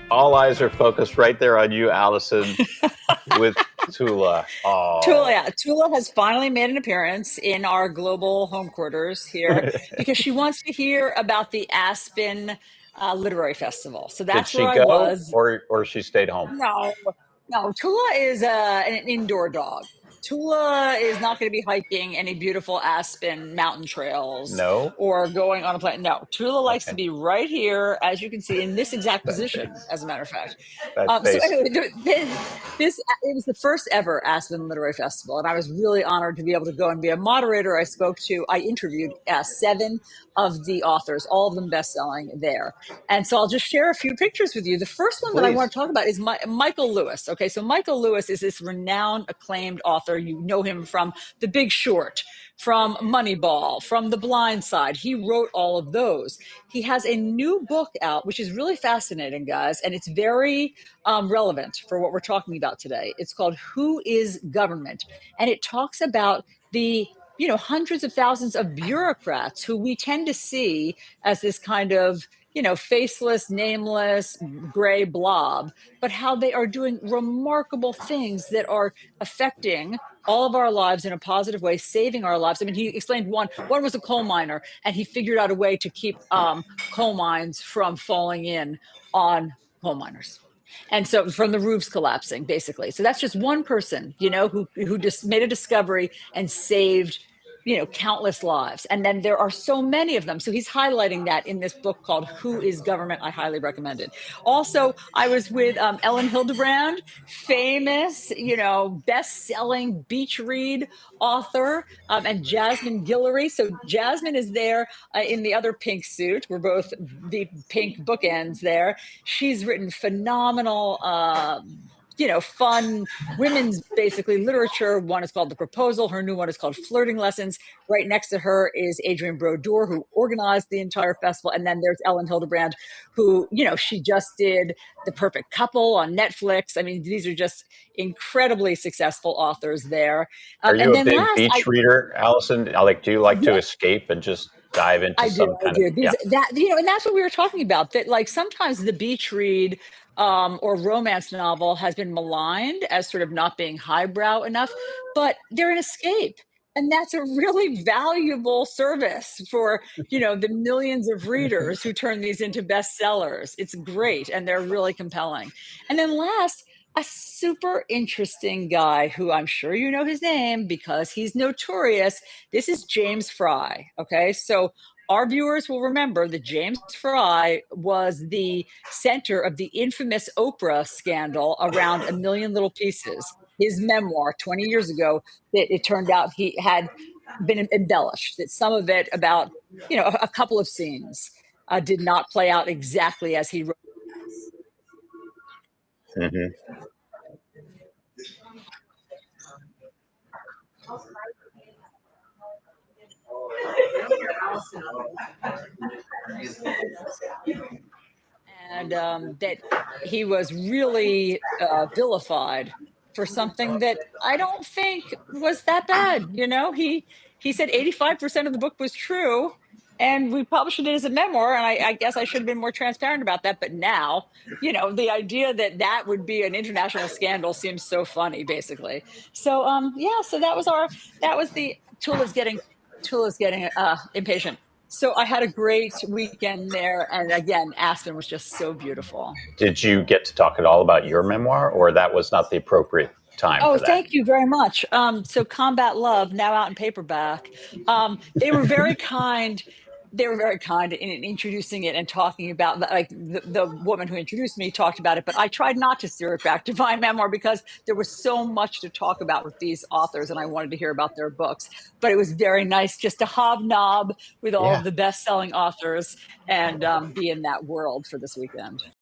All eyes are focused right there on you, Alisyn, with Tula. Tula, Oh, yeah. Tula has finally made an appearance in our global home quarters here because she wants to hear about the Aspen Literary Festival. So did that's she where I go was. or she stayed home? No, no. Tula is an indoor dog. Tula is not going to be hiking any beautiful Aspen mountain trails No. or going on a plane. No, Tula likes to Okay. be right here, as you can see, in this exact That position, face. as a matter of fact. That So face. anyway, this it was the first ever Aspen Literary Festival, and I was really honored to be able to go and be a moderator. I interviewed seven of the authors, all of them best-selling there. And so I'll just share a few pictures with you. The first one that I want Please. to talk about is Michael Lewis. Okay, so Michael Lewis is this renowned, acclaimed author. You know him from The Big Short, from Moneyball, from The Blind Side. He wrote all of those. He has a new book out, which is really fascinating, guys, and it's very relevant for what we're talking about today. It's called Who is Government? And it talks about the hundreds of thousands of bureaucrats who we tend to see as this kind of faceless, nameless, gray blob, but how they are doing remarkable things that are affecting all of our lives in a positive way, saving our lives. I mean, he explained one was a coal miner, and he figured out a way to keep coal mines from falling in on coal miners. And so from the roofs collapsing, basically. So that's just one person, who just made a discovery and saved countless lives. And then there are so many of them. So he's highlighting that in this book called Who is Government? I highly recommend it. Also, I was with Ellen Hildebrand, famous, best-selling beach read author, and Jasmine Guillory. So Jasmine is there in the other pink suit. We're both the pink bookends there. She's written phenomenal fun women's basically literature. One is called The Proposal. Her new one is called Flirting Lessons. Right next to her is Adrienne Brodeur, who organized the entire festival. And then there's Ellen Hildebrand, who, she just did The Perfect Couple on Netflix. I mean, these are just incredibly successful authors there. Are you And a then big last, beach reader, Alisyn? Do you like to yeah, escape and just dive into I do, some I kind of, do. yeah. And that's what we were talking about. That like sometimes the beach read or romance novel has been maligned as sort of not being highbrow enough, but they're an escape, and that's a really valuable service for the millions of readers who turn these into bestsellers. It's great, and they're really compelling. And then last, a super interesting guy who I'm sure you know his name because he's notorious. This is James Fry. Okay, so our viewers will remember that James Fry was the center of the infamous Oprah scandal around A Million Little Pieces, his memoir 20 years ago, that it turned out he had been embellished, that some of it about, a couple of scenes did not play out exactly as he wrote. Hmm. And that he was really vilified for something that I don't think was that bad. He said 85% of the book was true, and we published it as a memoir. And I guess I should have been more transparent about that. But now, the idea that that would be an international scandal seems so funny, basically. So yeah, so that was the Tula's getting impatient. So I had a great weekend there, and again, Aspen was just so beautiful. Did you get to talk at all about your memoir, or that was not the appropriate time Oh, for that? thank you very much. So Combat Love, now out in paperback. They were very kind. They were very kind in introducing it and talking about like the woman who introduced me talked about it, but I tried not to steer it back to my memoir because there was so much to talk about with these authors and I wanted to hear about their books. But it was very nice just to hobnob with all Yeah. of the best-selling authors and be in that world for this weekend.